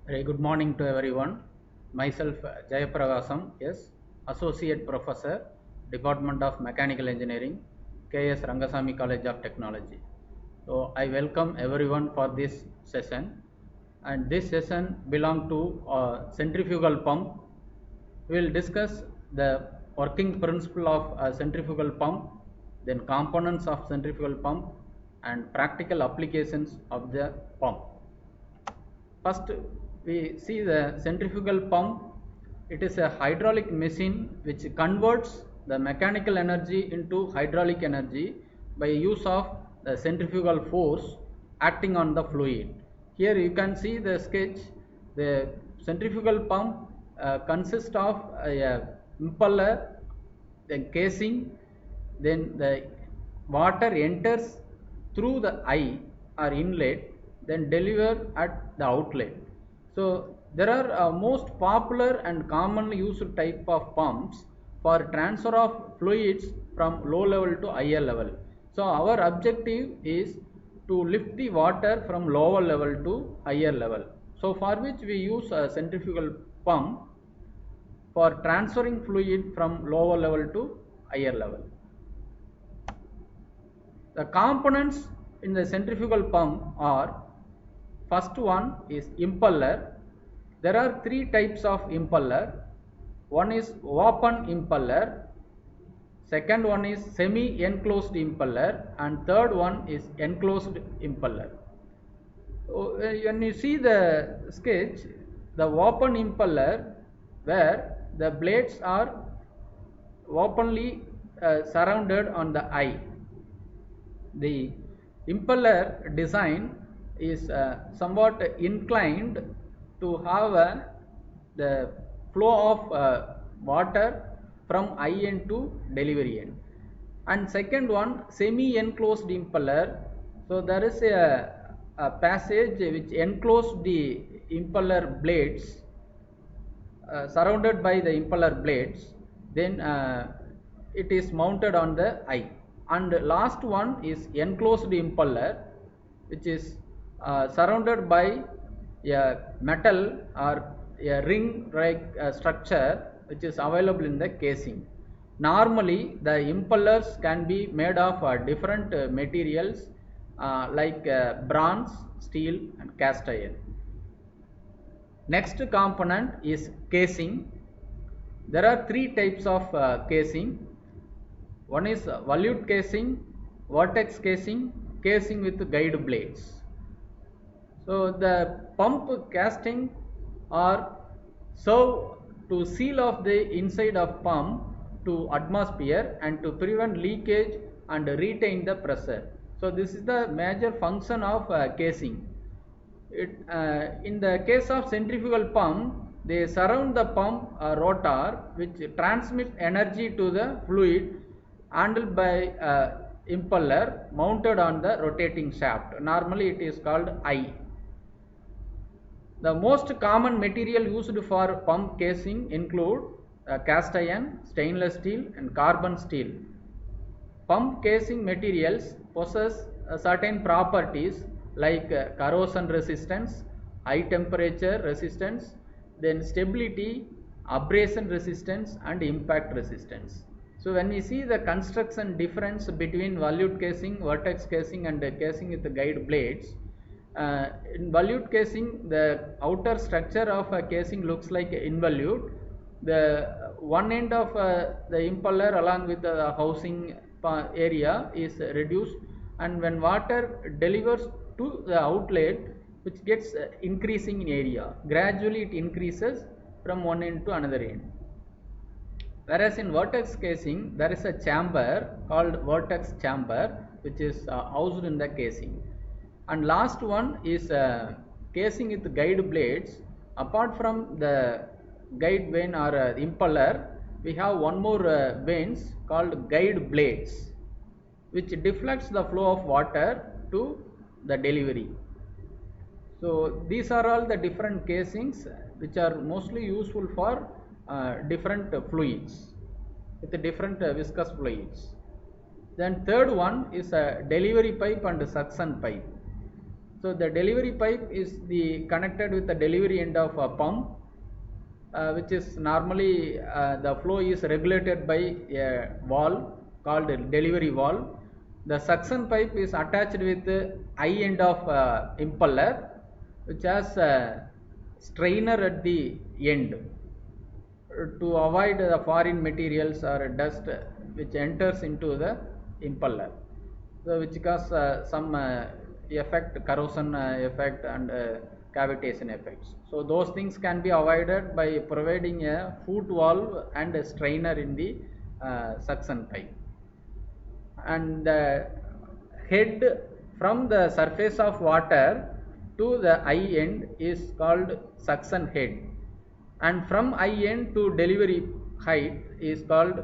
Very good morning to everyone. Myself Jayapragasam, yes, Associate Professor, Department of Mechanical Engineering, K.S.Rangasamy College of Technology. So I welcome everyone for this session, and this session belongs to centrifugal pump. We will discuss the working principle of a centrifugal pump, then components of centrifugal pump, and practical applications of the pump. First, we see the centrifugal pump. It is a hydraulic machine which converts the mechanical energy into hydraulic energy by use of the centrifugal force acting on the fluid. Here you can see the sketch. The centrifugal pump consists of a impeller, then casing, then the water enters through the eye or inlet, then deliver at the outlet. So there are most popular and commonly used type of pumps for transfer of fluids from low level to higher level. So our objective is to lift the water from lower level to higher level. So for which we use a centrifugal pump for transferring fluid from lower level to higher level. The components in the centrifugal pump are: first one is impeller. There are three types of impeller. One is open impeller, second one is semi enclosed impeller, and third one is enclosed impeller. When you see the sketch, the open impeller, where the blades are openly surrounded on the eye. The impeller design is somewhat inclined to have the flow of water from eye end to delivery end. And second one, semi enclosed impeller. So there is a passage which encloses the impeller blades, surrounded by the impeller blades, then it is mounted on the eye. And last one is enclosed impeller, which is surrounded by a metal or a ring like structure which is available in the casing. Normally the impellers can be made of different materials like bronze, steel and cast iron. Next component is casing. There are three types of casing. One is volute casing, vortex casing, casing with guide blades. So the pump casting are serve to seal off the inside of pump to atmosphere and to prevent leakage and retain the pressure. So this is the major function of casing. In the case of centrifugal pump, they surround the pump rotor which transmits energy to the fluid handled by impeller mounted on the rotating shaft. Normally it is called eye. The most common material used for pump casing include cast iron, stainless steel and carbon steel. Pump casing materials possess certain properties like corrosion resistance, high temperature resistance, then stability, abrasion resistance and impact resistance. So when we see the construction difference between volute casing, vortex casing and casing with the guide blades, in volute casing the outer structure of a casing looks like involute. The one end of the impeller along with the housing area is reduced, and when water delivers to the outlet, which gets increasing in area, gradually it increases from one end to another end. Whereas in vortex casing there is a chamber called vortex chamber which is housed in the casing. And last one is casing with guide blades. Apart from the guide vane or impeller, we have one more vanes called guide blades which deflects the flow of water to the delivery. So these are all the different casings which are mostly useful for different fluids with the different viscous fluids. Then third one is a delivery pipe and suction pipe. So the delivery pipe is connected with the delivery end of a pump, which is normally the flow is regulated by a valve called delivery valve. The suction pipe is attached with the eye end of impeller, which has a strainer at the end to avoid the foreign materials or dust which enters into the impeller, so which cause some effect, corrosion effect and cavitation effects. So those things can be avoided by providing a foot valve and a strainer in the suction pipe. And the head from the surface of water to the eye end is called suction head, and from eye end to delivery height is called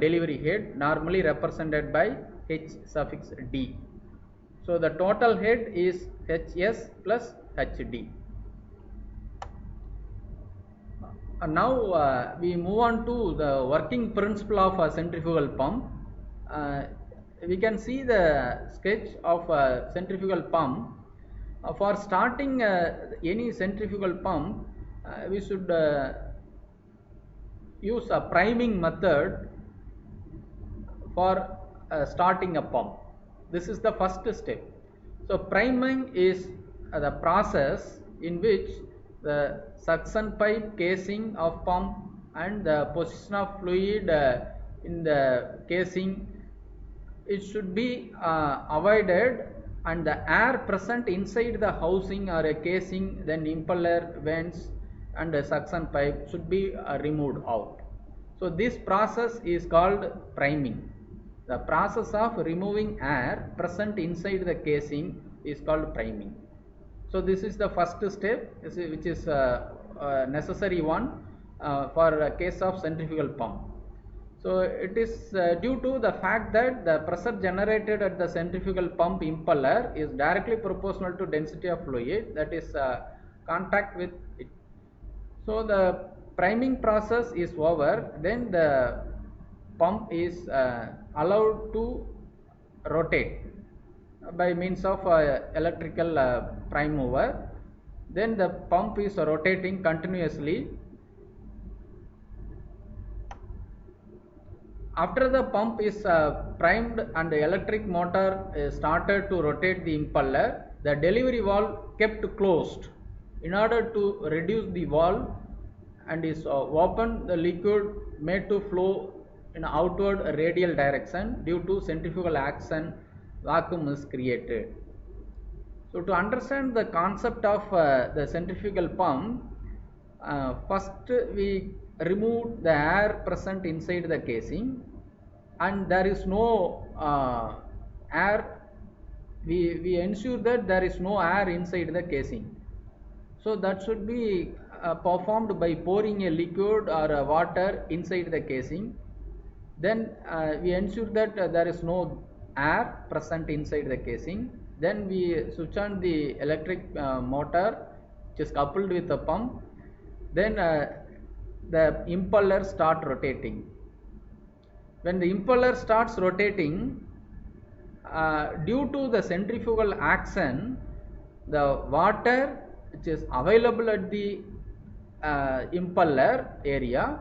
delivery head, normally represented by H suffix D. So the total head is HS plus HD. Now we move on to the working principle of a centrifugal pump. We can see the sketch of a centrifugal pump. For starting any centrifugal pump, we should use a priming method for starting a pump. This is the first step. So priming is the process in which the suction pipe casing of pump and the position of fluid in the casing, it should be avoided, and the air present inside the housing or a casing, then impeller vents and the suction pipe should be removed out. So this process is called priming. The process of removing air present inside the casing is called priming. So this is the first step, which is a necessary one for a case of centrifugal pump. So it is due to the fact that the pressure generated at the centrifugal pump impeller is directly proportional to density of fluid that is contact with it. So the priming process is over, then the pump is allowed to rotate by means of electrical prime mover. Then the pump is rotating continuously. After the pump is primed and the electric motor started to rotate the impeller, the delivery valve kept closed in order to reduce the valve, and is open, the liquid made to flow in outward radial direction. Due to centrifugal action, vacuum is created. So to understand the concept of the centrifugal pump, first we remove the air present inside the casing, and there is no air. We ensure that there is no air inside the casing. So that should be performed by pouring a liquid or water inside the casing. Then we ensure that there is no air present inside the casing. Then we switch on the electric motor, which is coupled with the pump. Then the impeller start rotating. When the impeller starts rotating, due to the centrifugal action, the water which is available at the impeller area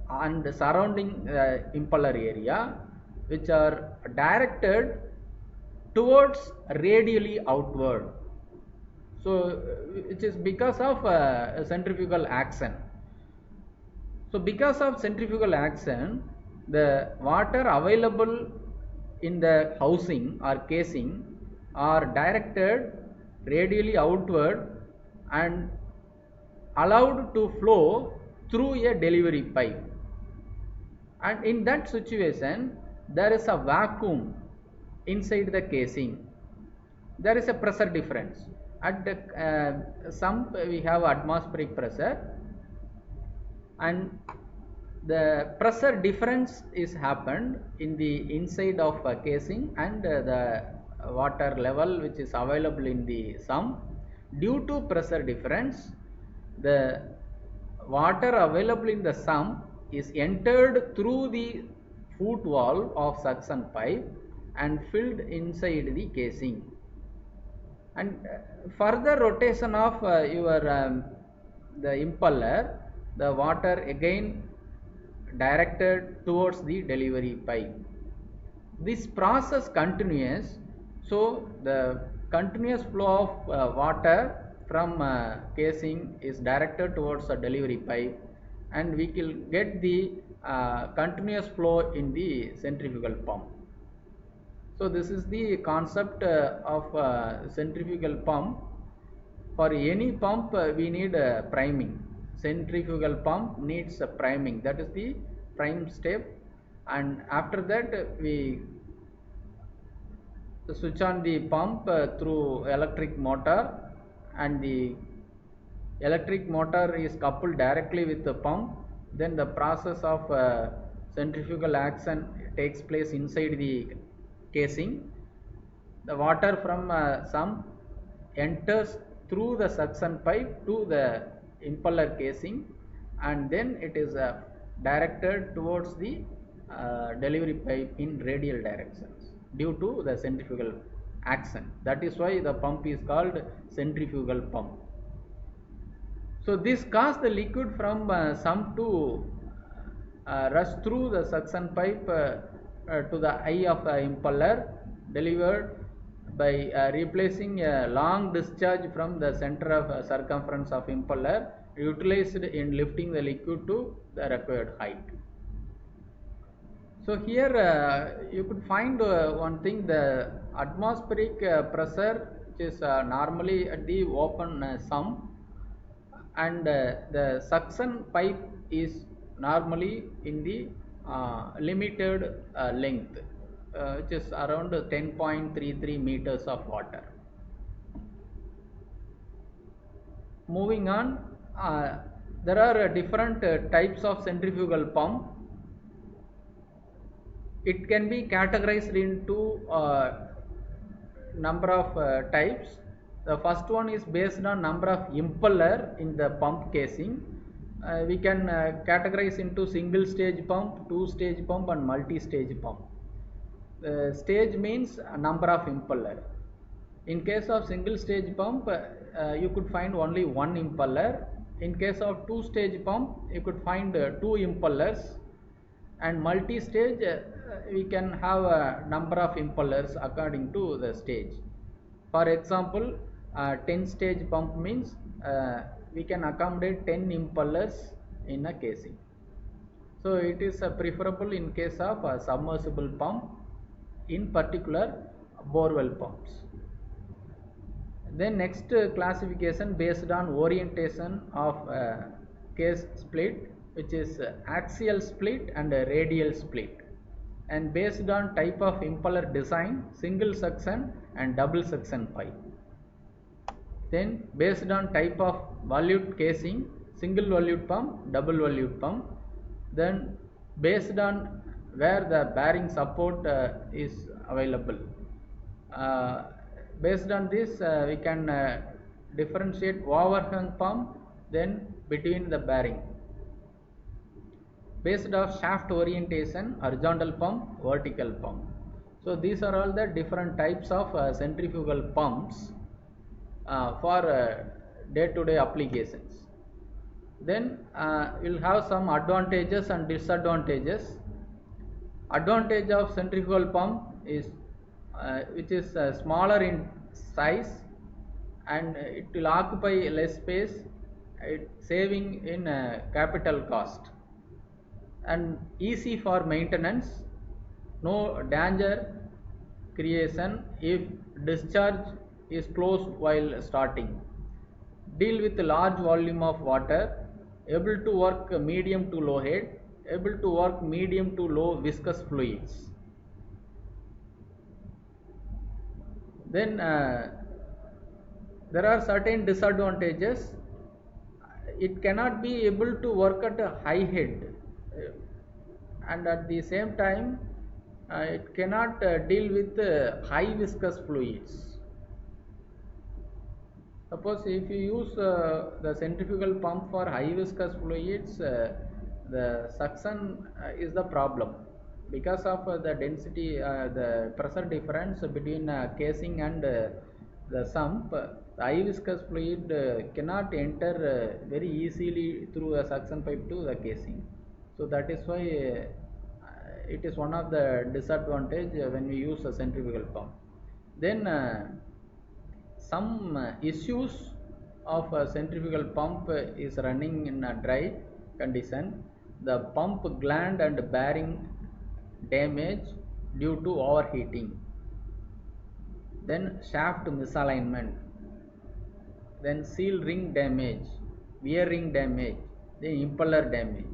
and surrounding impeller area, which are directed towards radially outward. So it is because of centrifugal action. So because of centrifugal action, the water available in the housing or casing are directed radially outward and allowed to flow through a delivery pipe. And in that situation, there is a vacuum inside the casing. There is a pressure difference. At the sump we have atmospheric pressure, and the pressure difference is happened in the inside of a casing and the water level which is available in the sump. Due to pressure difference, the water available in the sump is entered through the foot valve of suction pipe and filled inside the casing. And further rotation of your the impeller, the water again directed towards the delivery pipe. This process continues, so the continuous flow of water from casing is directed towards the delivery pipe, and we will get the continuous flow in the centrifugal pump. So this is the concept of centrifugal pump. For any pump we need priming. Centrifugal pump needs a priming, that is the prime step, and after that we switch on the pump through electric motor, and the electric motor is coupled directly with the pump. Then the process of centrifugal action takes place inside the casing. The water from sump enters through the suction pipe to the impeller casing, and then it is directed towards the delivery pipe in radial directions due to the centrifugal action. That is why the pump is called centrifugal pump. So this causes the liquid from sump to rush through the suction pipe to the eye of the impeller, delivered by replacing a long discharge from the center of circumference of impeller, utilized in lifting the liquid to the required height. So here you could find one thing, the atmospheric pressure, which is normally at the open sump, and the suction pipe is normally in the limited length, which is around 10.33 meters of water. Moving on, there are different types of centrifugal pump. It can be categorized into number of types. The first one is based on number of impeller in the pump casing. We can categorize into single stage pump, two stage pump, and multi-stage pump. Stage means number of impeller. In case of single stage pump, you could find only one impeller. In case of two stage pump, you could find two impellers. And multi-stage, we can have a number of impellers according to the stage. For example, 10 stage pump means we can accommodate 10 impellers in a casing. So it is preferable in case of a submersible pump, in particular borewell pumps. Then next classification based on orientation of case split, which is axial split and radial split, and based on type of impeller design, single suction and double suction pipe. Then based on type of volute casing, single volute pump, double volute pump. Then based on where the bearing support is available. Based on this we can differentiate overhang pump, then between the bearing. Based on shaft orientation, horizontal pump, vertical pump. So these are all the different types of centrifugal pumps for day-to-day applications. Then we'll have some advantages and disadvantages. Advantage of centrifugal pump is which is smaller in size, and it will occupy less space, saving in capital cost, and easy for maintenance, no danger creation if discharge is closed while starting, deal with large volume of water, able to work medium to low head, able to work medium to low viscous fluids. Then there are certain disadvantages. It cannot be able to work at a high head, and at the same time it cannot deal with high viscous fluids. Suppose if you use the centrifugal pump for high viscous fluids, the suction is the problem, because of the density, the pressure difference between casing and the sump, the high viscous fluid cannot enter very easily through a suction pipe to the casing. So that is why it is one of the disadvantage when we use a centrifugal pump. Then some issues of a centrifugal pump is running in a dry condition. The pump gland and bearing damage due to overheating, then shaft misalignment, then seal ring damage, wear ring damage, then impeller damage.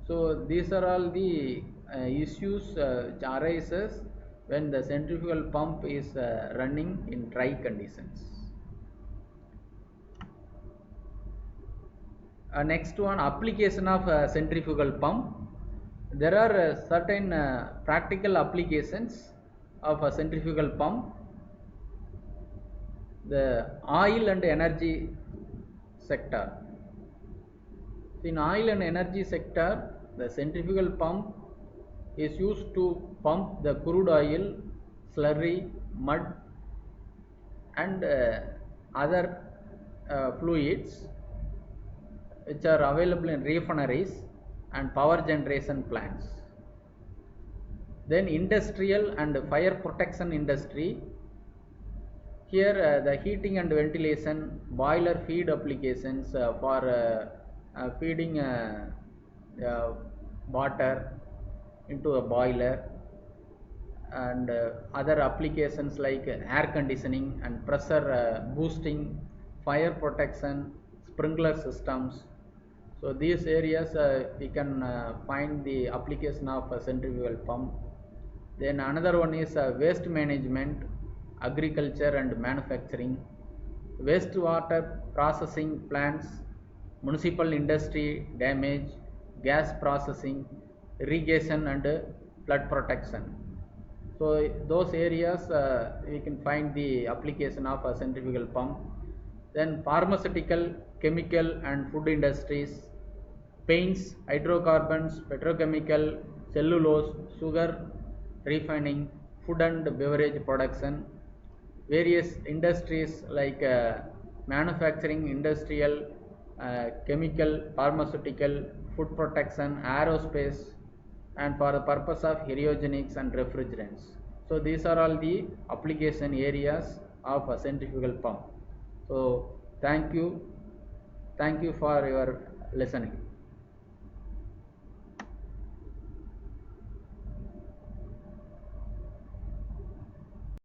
So these are all the issues which arises when the centrifugal pump is running in dry conditions. Next one, application of centrifugal pump. There are certain practical applications of a centrifugal pump. The oil and energy sector. In oil and energy sector, the centrifugal pump is used to pump the crude oil, slurry, mud and other fluids which are available in refineries and power generation plants. Then industrial and fire protection industry. Here the heating and ventilation, boiler feed applications for feeding water into a boiler, and other applications like air conditioning and pressure boosting, fire protection, sprinkler systems. So these areas we can find the application of a centrifugal pump. Then another one is waste management, agriculture and manufacturing, wastewater processing plants, municipal industry damage, gas processing, irrigation and flood protection. So those areas we can find the application of a centrifugal pump. Then pharmaceutical, chemical and food industries, paints, hydrocarbons, petrochemical, cellulose, sugar refining, food and beverage production, various industries like manufacturing, industrial, chemical, pharmaceutical, food protection, aerospace, and for the purpose of aerogenics and refrigerants. So these are all the application areas of a centrifugal pump. So thank you for your listening.